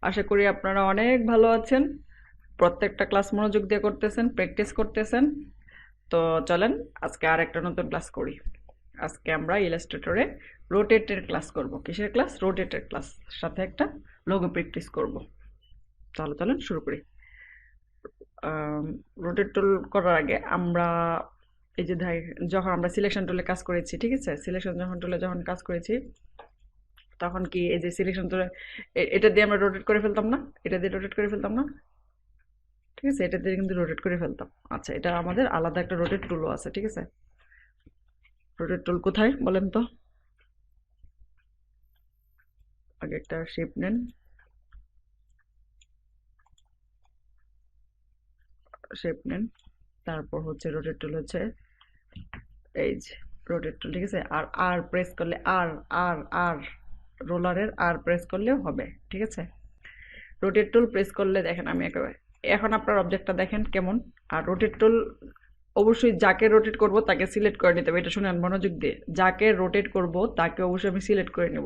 আশা করি আপনারা অনেক ভালো আছেন। প্রত্যেকটা ক্লাস মনোযোগ দিয়ে করতেছেন, প্র্যাকটিস করতেছেন। তো চলেন আজকে আর একটা নতুন ক্লাস করি। আজকে আমরা ইলাস্ট্রেটরে রোটেটের ক্লাস করব। কিসের ক্লাস? রোটেটের ক্লাস। সাথে একটা লোগো প্র্যাকটিস করব। তাহলে চলেন শুরু করি। রোটেট টুল করার আগে আমরা এই যে যখন আমরা সিলেকশন টুলে কাজ করেছি, ঠিক আছে? সিলেকশন টুলে যখন কাজ করেছি তখন কি এই যে সিলেকশন টুলে এটা দিয়ে আমরা রোটেট করে ফেলতাম না? এটা দিয়ে রোটেট করে ফেলতাম না? ঠিক আছে, এটা দিয়ে কিন্তু রোটেট করে ফেলতাম। আচ্ছা, এটা আমাদের আলাদা একটা রোটেট টুলও আছে, ঠিক আছে? রোটেট টুল কোথায় বলেন তো? আগে একটা শেপ নেন, শেপ নেন। তারপর হচ্ছে রোটেট টুল হচ্ছে এই যে রোটেট টুল, ঠিক আছে? আর আর প্রেস করলে আর আর আর রোলারের আর প্রেস করলেও হবে, ঠিক আছে? রোটেট টুল প্রেস করলে দেখেন আমি একেবারে এখন আপনার অবজেক্টটা দেখেন কেমন। আর রোটেট টুল অবশ্যই যাকে রোটেট করব তাকে সিলেক্ট করে নিতে হবে। এটা শুনেন মনোযোগ দিয়ে, যাকে রোটেট করব তাকে অবশ্যই আমি সিলেক্ট করে নেব।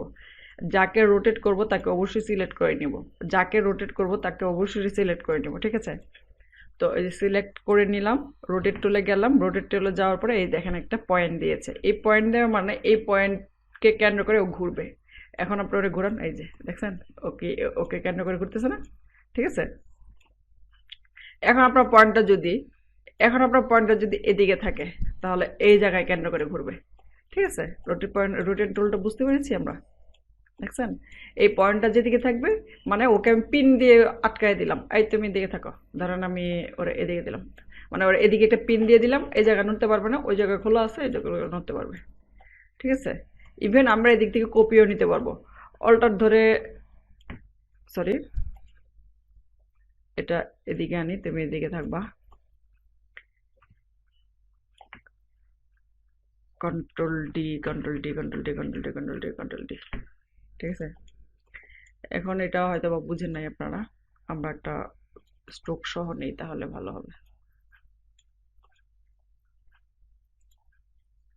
যাকে রোটেট করব তাকে অবশ্যই সিলেক্ট করে নেব। যাকে রোটেট করব তাকে অবশ্যই সিলেক্ট করে নেব, ঠিক আছে? তো এই যে সিলেক্ট করে নিলাম, রোটেট টুলে গেলাম। রোটেট টুলে যাওয়ার পরে এই দেখেন একটা পয়েন্ট দিয়েছে। এই পয়েন্ট দেওয়া মানে এই পয়েন্টকে কেন্দ্র করে ও ঘুরবে। এখন আপনারা ঘুরান, এই যে দেখছেন? ওকে, ওকে কেন্দ্র করে ঘুরতেছে না? ঠিক আছে। এখন আপনার পয়েন্টটা যদি এখন আপনার পয়েন্টটা যদি এদিকে থাকে তাহলে এই জায়গায় কেন্দ্র করে ঘুরবে, ঠিক আছে? রোটেট টুলটা বুঝতে পেরেছি আমরা, দেখছেন? এই পয়েন্টটা যেদিকে থাকবে মানে ওকে আমি পিন দিয়ে আটকায় দিলাম, এই তুমি এদিকে থাকো। ধরেন আমি ওরা এদিকে দিলাম, মানে ওরা এদিকে একটা পিন দিয়ে দিলাম, এই জায়গা নড়তে পারবে না, ওই জায়গা খোলা আছে, এই জায়গা নড়তে পারবে, ঠিক আছে? ইভেন আমরা এদিক থেকে কপিও নিতে পারবো, অল্টার ধরে। সরি, এটা এদিকে আনি, তুমি এদিকে থাকবা। Control D, control D, control D, control D, control D, control D, ঠিক আছে? এখন এটা হয়তো বা বুঝেন নাই আপনারা, আমরা একটা স্ট্রোক সহ নেই তাহলে ভালো হবে।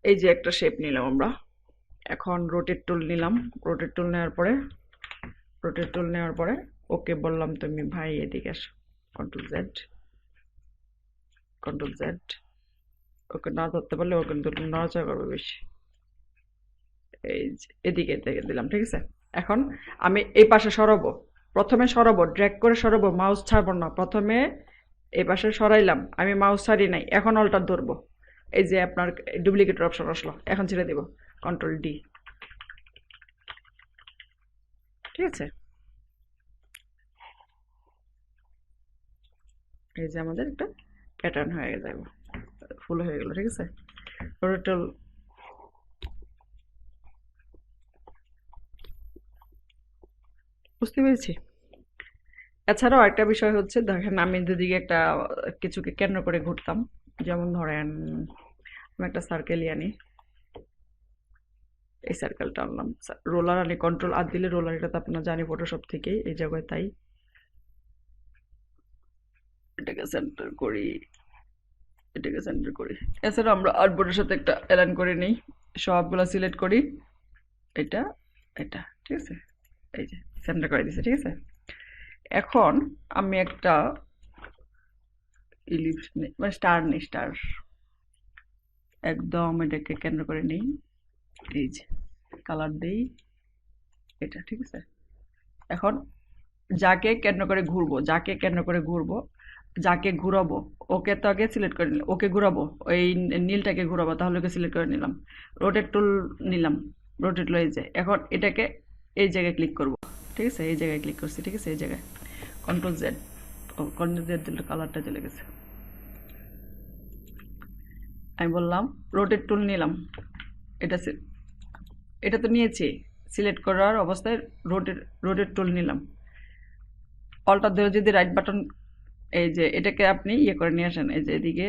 এই যে একটা শেপ নিলাম আমরা, এখন রোটেট টুল নিলাম। রোটেট টুল নেওয়ার পরে রোটেট টুল নেওয়ার পরে ওকে বললাম তুমি ভাই এদিকে আসো। Control Z, control Z. ওকে না ধরতে পারলে ও কিন্তু নড়াচড়া করবে বেশি। এই যে এদিকে দিলাম, ঠিক আছে? এখন আমি এই পাশে সরাবো, প্রথমে সরাবো, ড্র্যাগ করে সরাবো, মাউস ছাড়বো না। প্রথমে এই পাশে সরাইলাম, আমি মাউস ছাড়ি নাই, এখন অল্টার ধরবো। এই যে আপনার ডুপ্লিকেটের অপশন আসলো, এখন ছেড়ে দিব, কন্ট্রোল ডি, ঠিক আছে? এই যে আমাদের একটা প্যাটার্ন হয়ে যাবে, ফুল হয়ে গেল, ঠিক আছে? টোটাল বুঝতে পেরেছি। এছাড়াও একটা বিষয় হচ্ছে, দেখেন আমি দুদিকে একটা কিছুকে কেন্দ্র করে ঘুরতাম। যেমন ধরেন আমি একটা সার্কেলই আনি, এই সার্কেলটা আনলাম, রোলার আনি, কন্ট্রোল আর দিলে রোলার, এটা তো আপনার জানি ফটোশপ থেকেই, এই জায়গায় তাই। এটাকে সেন্টার করি, এটাকে সেন্টার করি। এছাড়া আমরা আর্টবোর্ডের সাথে একটা অ্যালাইন করে নিই, সবগুলো সিলেক্ট করি, এটা এটা, ঠিক আছে? এই যে সেন্টার করে দিছে, ঠিক আছে? এখন আমি একটা ইলিপস মানে স্টার নেই, স্টার একদম এটাকে কেন্দ্র করে নেই। এই যে কালার দেই এটা, ঠিক আছে? এখন যাকে কেন্দ্র করে ঘুরবো, যাকে কেন্দ্র করে ঘুরবো, যাকে ঘুরাবো, ওকে তো আগে সিলেক্ট করে নিলাম, ওকে ঘুরাবো, ওই নীলটাকে ঘুরাবো, তাহলে ওকে সিলেক্ট করে নিলাম। রোটেট টুল নিলাম, রোটেট লয়ে যায়। এখন এটাকে এই জায়গায় ক্লিক করব, ঠিক আছে? এই জায়গায় ক্লিক করছি, ঠিক আছে? এই জায়গায় কন্ট্রোল জেড, ও কন্ট্রোল জেড দিলে কালারটা চলে গেছে। আমি বললাম রোটেট টুল নিলাম, এটা এটা তো নিয়েছি, সিলেক্ট করার অবস্থায় রোটেট রোটেট টুল নিলাম। অল্টার ধরে যদি রাইট বাটন, এই যে এটাকে আপনি ইয়ে করে নিয়ে আসেন, এই যে এদিকে,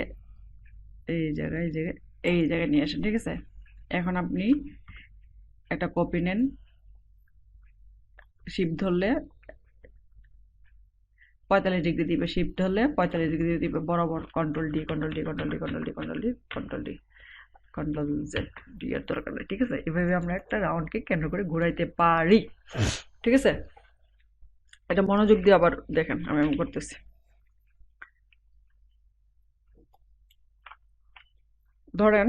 এই জায়গায়, এই জায়গায়, এই জায়গায় নিয়ে আসেন, ঠিক আছে? এখন আপনি একটা কপি নেন, শিফট ধরলে 45 ডিগ্রি দিবে, শিফট ধরলে 45 ডিগ্রি দিবে বরাবর। Control D, control D, control D, control D, control D, control D, control Z, D এর দরকার নেই, ঠিক আছে? এভাবে আমরা একটা রাউন্ডকে কেন্দ্র করে ঘুরাইতে পারি, ঠিক আছে? এটা মনোযোগ দিয়ে আবার দেখেন আমি এমন করতেছি। ধরেন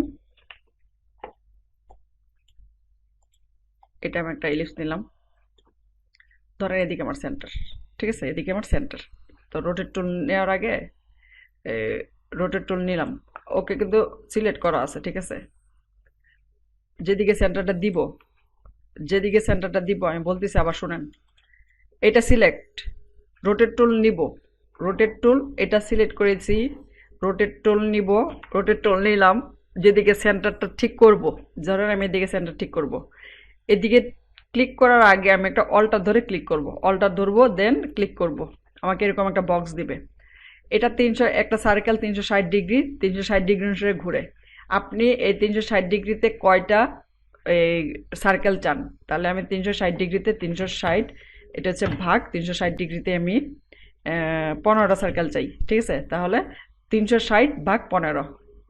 এটা আমি একটা ইলিপস নিলাম, ধরেন এদিকে আমার সেন্টার, ঠিক আছে, এদিকে আমার সেন্টার। তো রোটেট টুল নেওয়ার আগে রোটেট টুল নিলাম, ওকে কিন্তু সিলেক্ট করা আছে, ঠিক আছে। যেদিকে সেন্টারটা দিব, যেদিকে সেন্টারটা দিব আমি বলতেছি, আবার শুনেন। এটা সিলেক্ট, রোটেট টুল নিব, রোটেট টুল এটা সিলেক্ট করেছি, রোটেট টুল নিব, রোটেট টুল নিলাম, যেদিকে সেন্টারটা ঠিক করব, ধরেন আমি এদিকে সেন্টার ঠিক করব, এদিকে ক্লিক করার আগে আমি একটা অল্টার ধরে ক্লিক করব, অল্টার ধরবো দেন ক্লিক করব, আমাকে এরকম একটা বক্স দিবে। এটা 300, একটা সার্কেল 360 ডিগ্রি, 360 ডিগ্রি অনুসারে ঘুরে। আপনি এই 360 ডিগ্রিতে কয়টা এই সার্কেল চান? তাহলে আমি 360 ডিগ্রিতে 360, এটা হচ্ছে ভাগ 360 ডিগ্রিতে আমি 15টা সার্কেল চাই, ঠিক আছে। তাহলে 360/15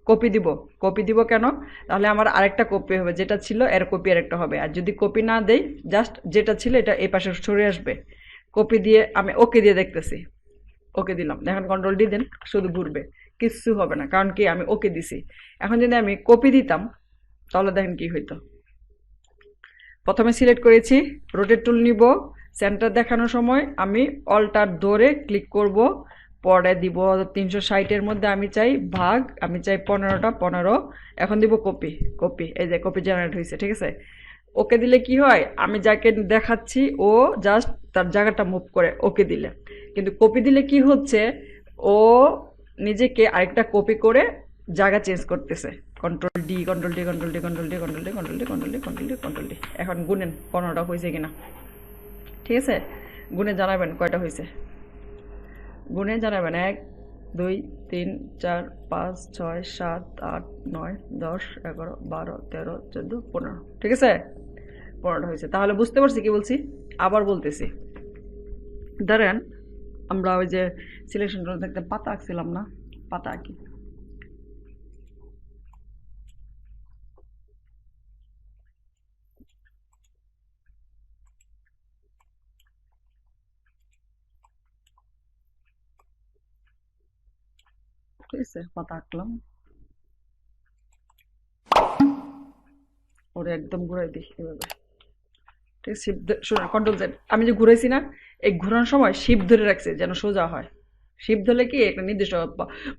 কপি দিব। কপি দিব কেন? তাহলে আমার আরেকটা কপি হবে, যেটা ছিল এর কপি আরেকটা হবে। আর যদি কপি না দেই, জাস্ট যেটা ছিল এটা এই পাশে সরে আসবে। কপি দিয়ে আমি ওকে দিয়ে দেখতেছি, ওকে দিলাম, এখন কন্ট্রোল ডি দেন, শুধু ঘুরবে, কিচ্ছু হবে না, কারণ কি আমি ওকে দিছি। এখন যদি আমি কপি দিতাম তাহলে দেখেন কি হইতো। প্রথমে সিলেক্ট করেছি, রোটেট টুল নিব, সেন্টার দেখানোর সময় আমি অল্টার ধরে ক্লিক করব, পরে দিব 360-এর মধ্যে আমি চাই ভাগ, আমি চাই 15টা 15, এখন দিব কপি, কপি, এই যে কপি জেনারেট হয়েছে, ঠিক আছে। ওকে দিলে কি হয়, আমি যাকে দেখাচ্ছি ও জাস্ট তার জায়গাটা মুভ করে ওকে দিলে। কিন্তু কপি দিলে কি হচ্ছে, ও নিজেকে আরেকটা কপি করে জায়গা চেঞ্জ করতেছে। Control D, control D, control D, control D, control D, control D, control D, control D, control D. এখন গুনেন 15টা হয়েছে কিনা, ঠিক আছে। গুনে জানাবেন কয়টা হয়েছে, গুনে জানাবেন। 1, 2, 3, 4, 5, 6, 7, 8, 9, 10, 11, 12, 13, 14, 15, ঠিক আছে। 15টা হয়েছে। তাহলে বুঝতে পারছি কি বলছি, আবার বলতেছি। ধরেন আমরা ওই যে সিলেকশন করে দেখতে পাতা আঁকছিলাম না, পাতা আঁকি। ঠিক আছে, পাতা আঁকলাম, ওরে একদম ঘুরাই দিই এভাবে, ঠিক আছে। শিপ কন্ট্রোল জেড, আমি যে ঘুরাইছি না, এই ঘুরানোর সময় শিপ ধরে রাখছে যেন সোজা হয়। শিপ ধরলে কি একটা নির্দিষ্ট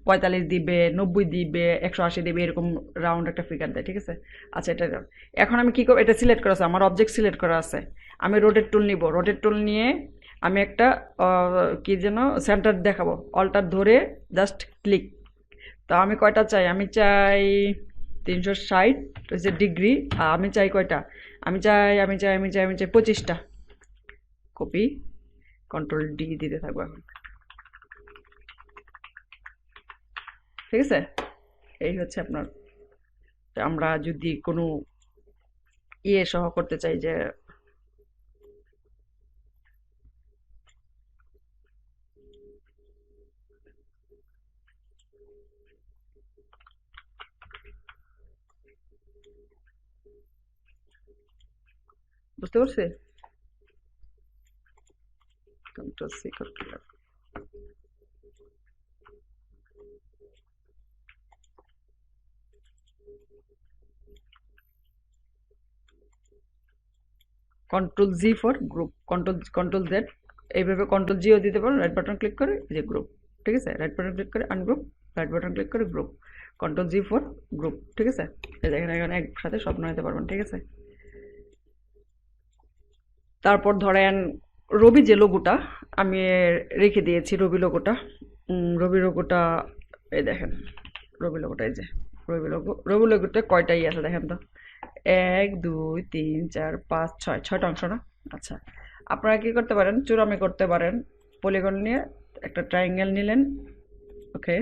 45 দিবে, 90 দিবে, 180 দিবে, এরকম রাউন্ড একটা ফিগার দেয়, ঠিক আছে। আচ্ছা, এটা এখন আমি কি করব, এটা সিলেক্ট করা আছে, আমার অবজেক্ট সিলেক্ট করা আছে। আমি রোটেট টুল নিব, রোটেট টুল নিয়ে আমি একটা কি যেন সেন্টার দেখাবো, অল্টার ধরে জাস্ট ক্লিক। তো আমি কয়টা চাই, আমি চাই 360 হচ্ছে ডিগ্রি, আর আমি চাই কয়টা, আমি চাই 25টা। কপি, কন্ট্রোল ডি দিতে থাকবো এখন, ঠিক আছে। এই হচ্ছে আপনার, আমরা যদি কোনো ইয়ে সহ করতে চাই যে, বুঝতে পারছি। Control C, control F, control G for group, control Z, এইভাবে কন্ট্রোল জিও দিতে পারো, রাইট বাটন ক্লিক করে যে গ্রুপ, ঠিক আছে, রাইট বাটন ক্লিক করে আনগ্রুপ, রাইট বাটন ক্লিক করে group, control G for group, ঠিক আছে। এই দেখেন এখানে একসাথে সব নিতে পারবেন, ঠিক আছে। তারপর ধরেন রবি যে লোগোটা আমি রেখে দিয়েছি, রবি লোগোটা, রবি লোগোটা, এই দেখেন রবি লোগোটা, এই যে রবি লোগোটা কয়টাই আছে দেখেন তো, 1, 2, 3, 4, 5, 6, 6টা অংশ না। আচ্ছা, আপনারা কি করতে পারেন, চূড়ামি করতে পারেন, পলিগন নিয়ে একটা ট্রায়াঙ্গেল নিলেন, ওকে।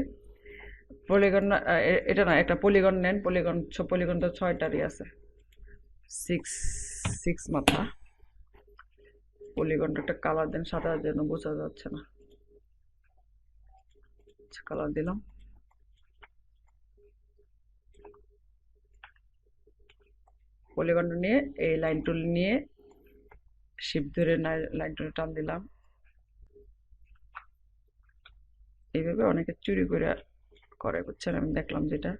পলিগন, এটা না, একটা পলিগন নেন, পলিগন তো 6টারই আছে, 6, 6 মাথা। পলিগনটা একটা কালার দেন, সাদা যেন বোঝা যাচ্ছে না, কালার দিলাম। পলিগনটা নিয়ে এই লাইন টুল নিয়ে শিপ ধরে লাইন টুল টান দিলাম, এইভাবে অনেকে চুরি করে করে, বুঝছেন? আমি দেখলাম যেটা।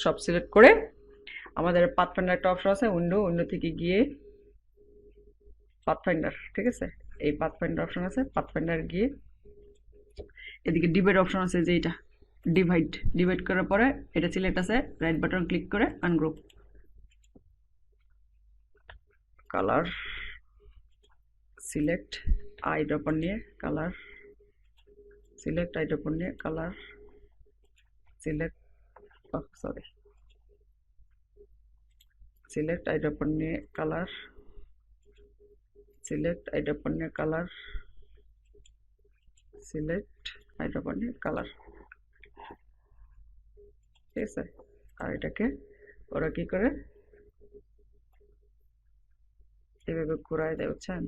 সব সিলেক্ট করে আমাদের পাথফাইন্ডার একটা অপশন আছে, উইন্ডো থেকে গিয়ে পাথফাইন্ডার, ঠিক আছে, এই পাথফাইন্ডার অপশন আছে, পাথফাইন্ডার গিয়ে এদিকে ডিভাইড অপশন আছে, যে এটা ডিভাইড করার পরে এটা সিলেক্ট আছে, রাইট বাটন ক্লিক করে আনগ্রুপ, কালার সিলেক্ট আইড্রপার নিয়ে কালার, সিলেক্ট আইড্রপার নিয়ে colour, select sorry select eyedropper নিয়ে কালার, সিলেক্ট আইড্রপার নিয়ে কালার, সিলেক্ট আইড্রপার নিয়ে কালার, ঠিক আছে। আর এটাকে ওরা কি করে এভাবে ঘুরাই দেয়, বুঝছেন?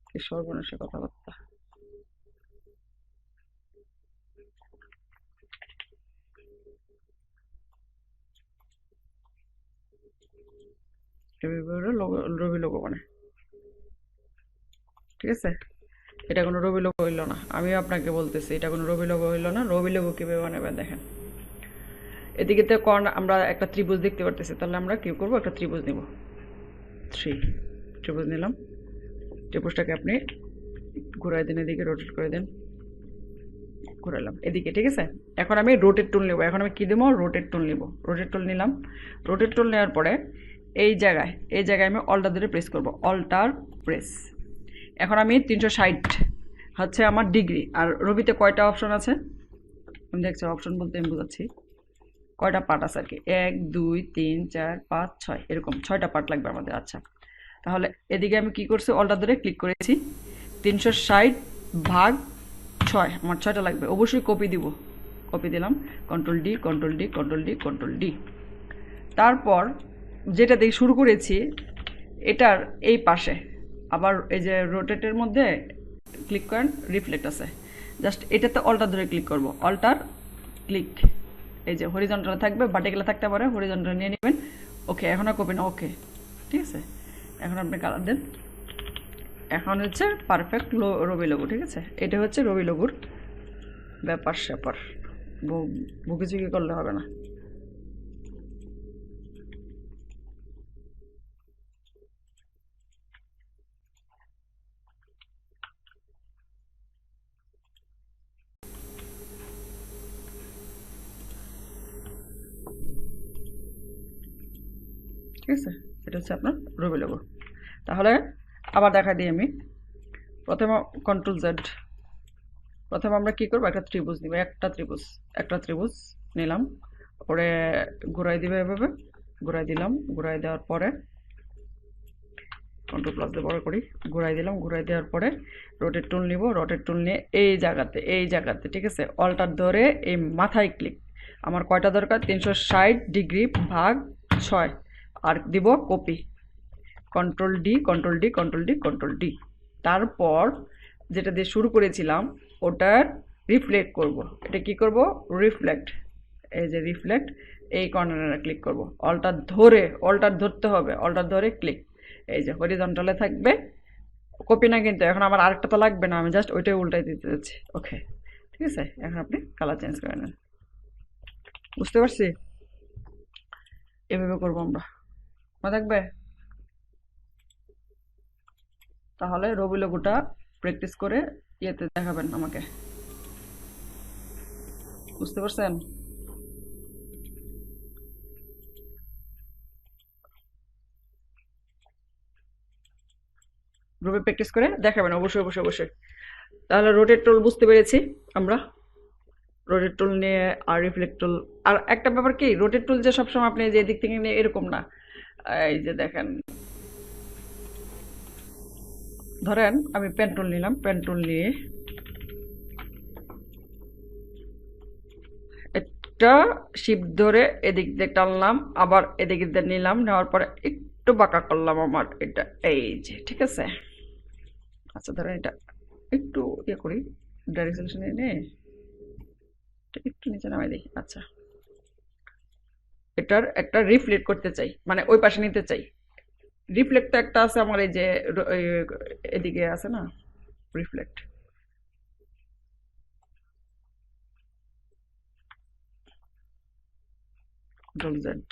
কি সর্বনাশা কথাবার্তা। এভাবে রবি লোগো বানায়, ঠিক আছে। এটা কোনো রবি লোগো হইলো না, আমিও আপনাকে বলতেছি এটা কোনো রবি লোগো হইলো না। রবি লোগো কিভাবে বানাবেন দেখেন, এদিকে তো আমরা একটা ত্রিভুজ দেখতে পারতেছি, তাহলে আমরা কি করবো, একটা ত্রিভুজ নিব, ত্রিভুজ নিলাম। ত্রিভুজটাকে আপনি ঘুরাই দেন, এদিকে রোটেট করে দেন, ঘুরালাম এদিকে, ঠিক আছে। এখন আমি রোটেট টুল নেব, এখন আমি কি দেবো, রোটেট টুল নিব। রোটেট টুল নিলাম, রোটেট টুল নেওয়ার পরে এই জায়গায় আমি অল্টার ধরে প্রেস করব, অল্টার প্রেস। এখন আমি 360 হচ্ছে আমার ডিগ্রি। আর রবিতে কয়টা অপশন আছে আমি দেখছি, অপশন বলতে আমি বোঝাচ্ছি কয়টা পার্ট আছে আর কি, 1 2 3 4 5 6, এরকম 6টা পার্ট লাগবে আমাদের। আচ্ছা, তাহলে এদিকে আমি কি করছি, অল্টার ধরে ক্লিক করেছি, 360/6 আমার 6টা লাগবে। অবশ্যই কপি দিব, কপি দিলাম, control D control D control D control D. তারপর যেটা দিয়ে শুরু করেছি এটার এই পাশে আবার এই যে রোটেটের মধ্যে ক্লিক করেন, রিফ্লেক্ট আছে, জাস্ট এটাতে অল্টার ধরে ক্লিক করব, অল্টার ক্লিক, এই যে হরিজন্টাল থাকবে, ভার্টিক্যাল থাকতে পারে, হরিজন্টাল নিয়ে নেবেন। ওকে, এখন আর কপি না, ওকে, ঠিক আছে। এখন আপনি কালার দেন, এখন হচ্ছে পারফেক্ট রবি লোগো, ঠিক আছে। এটা হচ্ছে রবি লোগোর ব্যাপার স্যাপার, ভুগিচুগি করলে হবে না। ঠিক আছে, এটা হচ্ছে আপনার রবি লোগো। তাহলে আবার দেখা দিই আমি, প্রথমে কন্ট্রোল জেড, প্রথমে আমরা কি করবো, একটা ত্রিভুজ নিব, একটা ত্রিভুজ নিলাম, ওরে ঘুরাই দিবে এভাবে, ঘুরাই দিলাম, ঘুরাই দেওয়ার পরে কন্ট্রোল প্লাস দিয়ে বড় করি, ঘুরাই দিলাম, ঘুরাই দেওয়ার পরে রোটেট টুল নিব, রোটেট টুল নিয়ে এই জায়গাতে ঠিক আছে, অল্টার ধরে এই মাথায় ক্লিক, আমার কয়টা দরকার, 360/6, আর দিব copy, control D control D control D control D. তারপর যেটা দিয়ে শুরু করেছিলাম ওটার রিফ্লেক্ট করব, এটা কি করব, রিফ্লেক্ট, এই যে রিফ্লেক্ট, এই কর্নারে ক্লিক করব, অল্টার ধরতে হবে, অল্টার ধরে ক্লিক, এই যে হরিজন্টালে থাকবে, কপি না কিন্তু, এখন আমার আরেকটা তো লাগবে না, আমি জাস্ট ওইটাই উল্টাই দিতে যাচ্ছি। ওকে, ঠিক আছে, এখন আপনি কালার চেঞ্জ করে নেন, বুঝতে পারছি। এভাবে করবো আমরা, মনে থাকবে। তাহলে রবি লোগোটা প্র্যাকটিস করে ইয়েতে দেখাবেন আমাকে, বুঝতে পারছেন। গ্রুপে প্র্যাকটিস করে দেখাবেন, অবশ্যই অবশ্যই অবশ্যই। তাহলে রোটেট টুল বুঝতে পেরেছি আমরা, রোটেট টুল নিয়ে আর রিফ্লেক্ট টুল। আর একটা ব্যাপার কি, রোটেট টুল যে সবসময় আপনি যে দিক থেকে নিয়ে এরকম না, এই যে দেখেন, ধরেন আমি পেন টুল নিলাম, পেন টুল নিয়ে একটা শিপ ধরে এদিক দিয়ে টানলাম, আবার এদিক দিয়ে নিলাম, নেওয়ার পরে একটু বাঁকা করলাম আমার এটা, এই যে ঠিক আছে। আচ্ছা ধরেন এটা একটু ইয়ে করি, ডাইরেক্ট সলিউশন এনে একটু নিচে নামাই দিই। আচ্ছা, এটার একটা রিফ্লেক্ট করতে চাই, মানে ওই পাশে নিতে চাই। রিফ্লেক্ট তো একটা আছে আমার, এই যে এদিকে আছে না রিফ্লেক্ট, কন্ট্রোল জেড।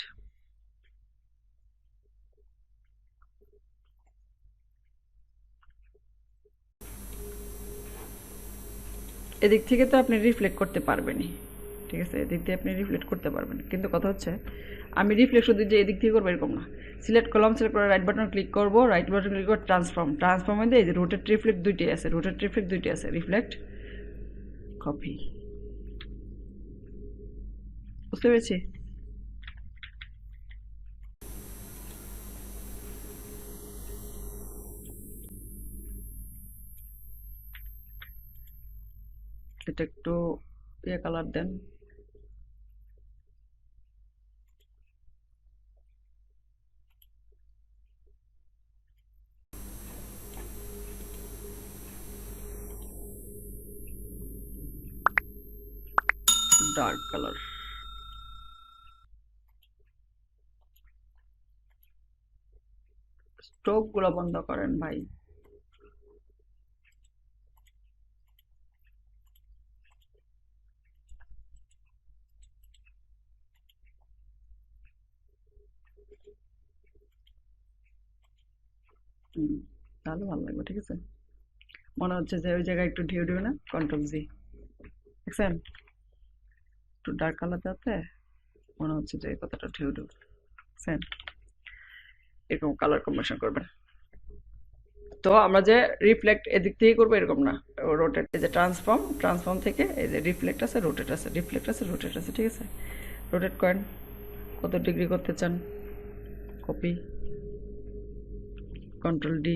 এদিক থেকে তো আপনি রিফ্লেক্ট করতে পারবেনই, ঠিক আছে, এদিক দিয়ে আপনি রিফ্লেক্ট করতে পারবেন, কিন্তু কথা হচ্ছে আমি রিফ্লেক্ট শুধু যে এদিক থেকে করবো এরকম না। সিলেক্ট করলাম, সিলেক্ট করে রাইট বাটন ক্লিক করবো, রাইট বাটন ক্লিক করে ট্রান্সফর্মে দিয়ে এই যে রোটেট রিফ্লেক্ট দুইটাই আছে, রোটেট রিফ্লেক্ট দুইটাই আছে, রিফ্লেক্ট কপি। বুঝতে পেরেছি? এটা একটু ইয়ে কালার দেন, ডার্ক কালার। স্ট্রোক গুলো বন্ধ করেন ভাই। হুম, তাহলে ভালো লাগবে, ঠিক আছে। মনে হচ্ছে যে ওই জায়গায় একটু ঢেউ ঢেউ না, কন্ট্রোল জি, দেখছেন একটু ডার্ক কালার দেওয়াতে মনে হচ্ছে যে এই কথাটা ঢেউ ঢেউ, দেখছেন? এরকম কালার কম্বিনেশন করবেন। তো আমরা যে রিফ্লেক্ট এদিক থেকে করবো এরকম না, রোটেট, এই যে ট্রান্সফর্ম থেকে এই যে রিফ্লেক্ট আছে, রোটেট আছে, রিফ্লেক্ট আছে, রোটেট আছে, ঠিক আছে। রোটেট করেন, কত ডিগ্রি করতে চান, কপি, কন্ট্রোল ডি,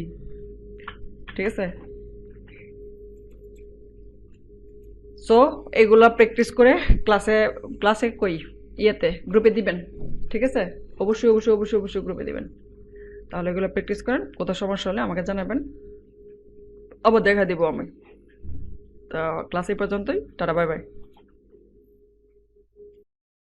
ঠিক আছে। সো এগুলা প্র্যাকটিস করে ক্লাসে ক্লাসে কই ইয়েতে গ্রুপে দিবেন, ঠিক আছে। অবশ্যই অবশ্যই অবশ্যই অবশ্যই গ্রুপে দিবেন। তাহলে এগুলো প্র্যাকটিস করেন, কোথাও সমস্যা হলে আমাকে জানাবেন, আবার দেখা দিব আমি। তা ক্লাস এই পর্যন্তই, টাটা, বাই বাই।